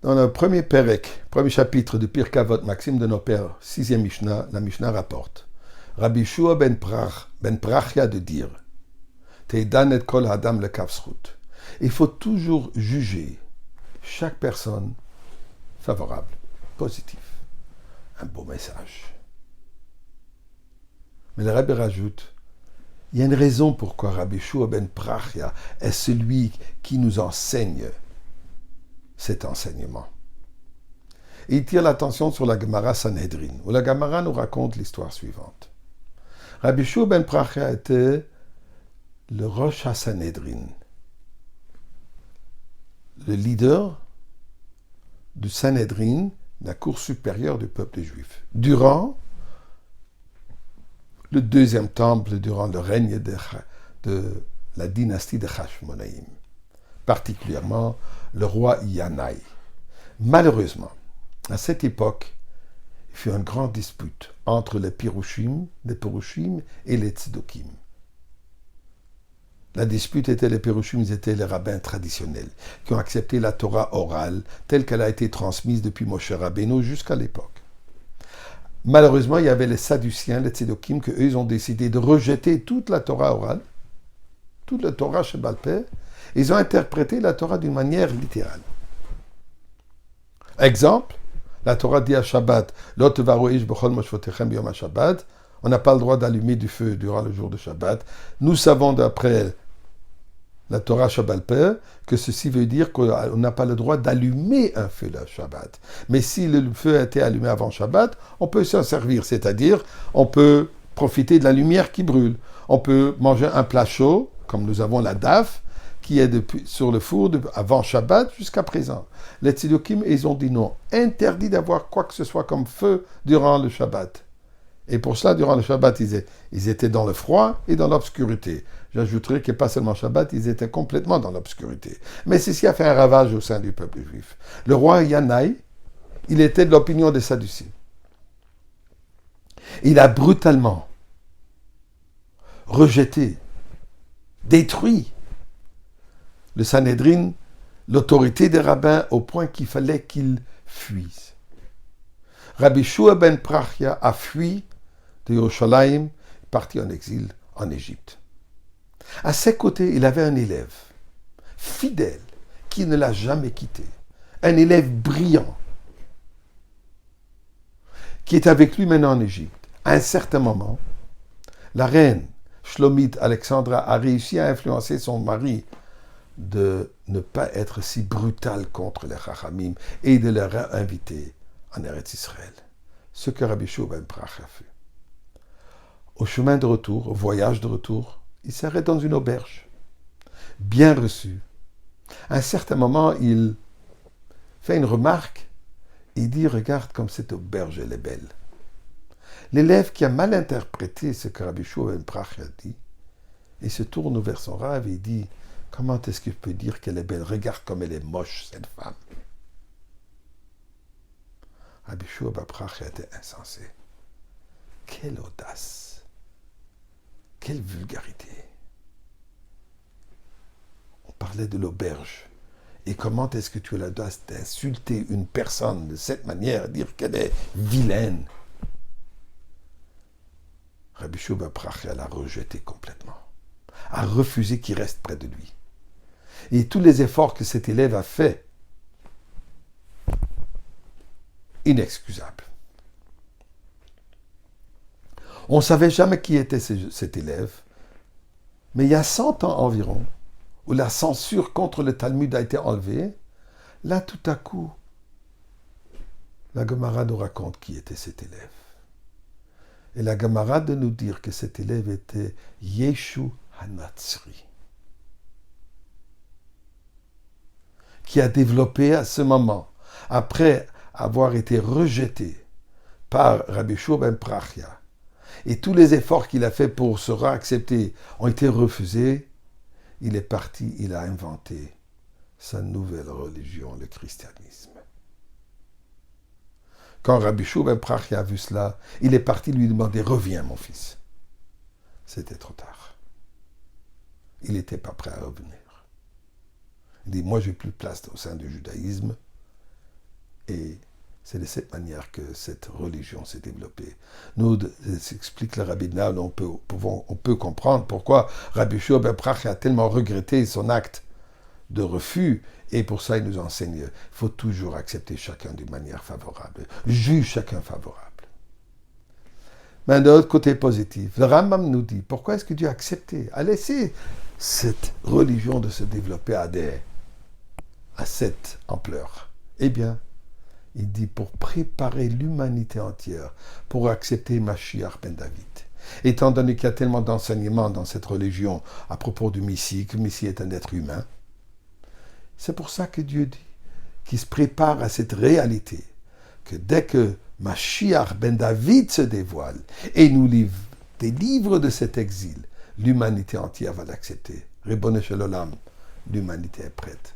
Dans le premier Perek, premier chapitre de Pirkei Avot, Maxime de nos pères, 6e Mishnah, la Mishnah rapporte Rabbi Shua ben Prachia de dire Teidan et kol adam le kavzchut. Il faut toujours juger chaque personne favorable, positif. Un beau message. Mais le Rabbi rajoute il y a une raison pourquoi Rabbi Shua ben Prachia est celui qui nous enseigne cet enseignement. Et il tire l'attention sur la Gemara Sanhedrin, où la Gemara nous raconte l'histoire suivante. Rabbi Shua ben Prachia était le Rosh HaSanhedrin, le leader du Sanhedrin, la cour supérieure du peuple juif, durant le deuxième temple, durant le règne de la dynastie de Hashmonaïm, particulièrement le roi Yanaï. Malheureusement, à cette époque, il fut une grande dispute entre les Pirushim et les Tzedokim. La dispute était les Pirushim, ils étaient les rabbins traditionnels qui ont accepté la Torah orale telle qu'elle a été transmise depuis Moshe Rabbeinu jusqu'à l'époque. Malheureusement, il y avait les Sadduciens, les Tzedokim, qu'eux, ils ont décidé de rejeter toute la Torah orale, toute la Torah Shebal Peh. Ils ont interprété la Torah d'une manière littérale. Exemple, la Torah dit à Shabbat, Lo tevaru ish b'chol moshvotechem b'yom ha-Shabbat. On n'a pas le droit d'allumer du feu durant le jour de Shabbat. Nous savons d'après la Torah Shebal Peh que ceci veut dire qu'on n'a pas le droit d'allumer un feu le Shabbat. Mais si le feu a été allumé avant Shabbat, on peut s'en servir, c'est-à-dire on peut profiter de la lumière qui brûle. On peut manger un plat chaud, comme nous avons la daf, qui est sur le four avant Shabbat jusqu'à présent. Les Tzedokim, ils ont dit non, interdit d'avoir quoi que ce soit comme feu durant le Shabbat. Et pour cela, durant le Shabbat, ils étaient dans le froid et dans l'obscurité. J'ajouterai que pas seulement Shabbat, ils étaient complètement dans l'obscurité. Mais c'est ce qui a fait un ravage au sein du peuple juif. Le roi Yanaï, il était de l'opinion des Sadduciens. Il a brutalement rejeté, détruit le Sanhedrin, l'autorité des rabbins, au point qu'il fallait qu'ils fuissent. Rabbi Shua ben Prachia a fui de Yerushalayim, parti en exil en Égypte. À ses côtés, il avait un élève fidèle qui ne l'a jamais quitté. Un élève brillant qui est avec lui maintenant en Égypte. À un certain moment, la reine Shlomit Alexandra a réussi à influencer son mari de ne pas être si brutal contre les Chachamim et de leur inviter en Eretz Israël. Ce que Rabbi Shua ben Prachia a fait. Au chemin de retour, au voyage de retour, il s'arrête dans une auberge, bien reçu. À un certain moment, il fait une remarque. Il dit, regarde comme cette auberge, elle est belle. L'élève qui a mal interprété ce que Rabbi Shua ben Prachia dit, il se tourne vers son rave et il dit, comment est-ce que je peux dire qu'elle est belle? Regarde comme elle est moche, cette femme. Rabbi Shua ben Prachia était insensé. Quelle audace! Quelle vulgarité! On parlait de l'auberge. Et comment est-ce que tu as l'audace d'insulter une personne de cette manière, dire qu'elle est vilaine? Rabbi Shua ben Prachia l'a rejeté complètement, a refusé qu'il reste près de lui. Et tous les efforts que cet élève a faits, inexcusables. On ne savait jamais qui était cet élève, mais il y a 100 ans environ, où la censure contre le Talmud a été enlevée, là tout à coup, la Gemara nous raconte qui était cet élève. Et la Gemara de nous dire que cet élève était Yeshu Hanatzri, qui a développé à ce moment, après avoir été rejeté par Rabbi Shua ben Prachia, et tous les efforts qu'il a fait pour se réaccepter ont été refusés, il est parti, il a inventé sa nouvelle religion, le christianisme. Quand Rabbi Shua ben Prachia a vu cela, il est parti lui demander « Reviens, mon fils ». C'était trop tard. Il n'était pas prêt à revenir. Il dit « Moi, je n'ai plus de place au sein du judaïsme. Et c'est de cette manière que cette religion s'est développée. Nous, explique le Rabbi de Nahal, on peut comprendre pourquoi Rabbi Shua ben Prach a tellement regretté son acte de refus, et pour ça il nous enseigne, il faut toujours accepter chacun d'une manière favorable, juge chacun favorable. Mais de l'autre côté positif, le Rambam nous dit, pourquoi est-ce que Dieu a accepté, a laissé cette religion de se développer à cette ampleur? Eh bien, il dit pour préparer l'humanité entière pour accepter Mashiach ben David. Étant donné qu'il y a tellement d'enseignements dans cette religion à propos du Messie, que le Messie est un être humain, c'est pour ça que Dieu dit qu'il se prépare à cette réalité, que dès que Mashiach ben David se dévoile et nous délivre de cet exil, l'humanité entière va l'accepter. Ribono shel olam, l'humanité est prête.